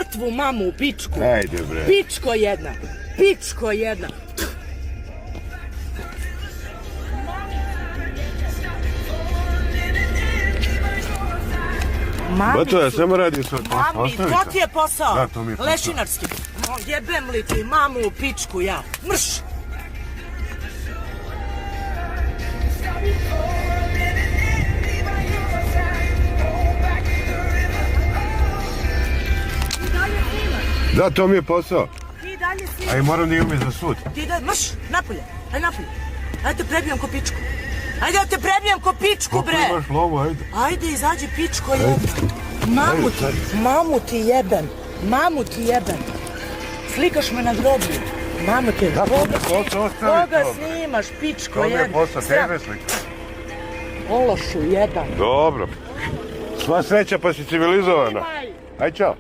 mrtvu mamu u pičku. Ajde bre. Pičko jedna. Pičko jedna. Ba to ja samo radim svoj posao. Mami, to ti je posao. Da, to mi je posao. Lešinarski. Jebem li ti mamu u pičku ja. Mrš. Da, to mi je posao. Ti dalje snimaš. A i moram da imam za sud. Ti dalje, mrš, napolje. Ajde napolje. Ajde te prebijem ko pičku. Ajde da te prebijem ko pičku, bre. Koliko imaš lovu, ajde. Ajde, izađi pičko jedna. Mamu ti jebem. Mamu ti jebem. Slikaš me na groblju. Mamu ti jebem. Koga snimaš, pičko jedna? To mi je posao, tebe slika. Ološu jedan. Dobro. Sva sreća pa si civilizovana. Aj, čao.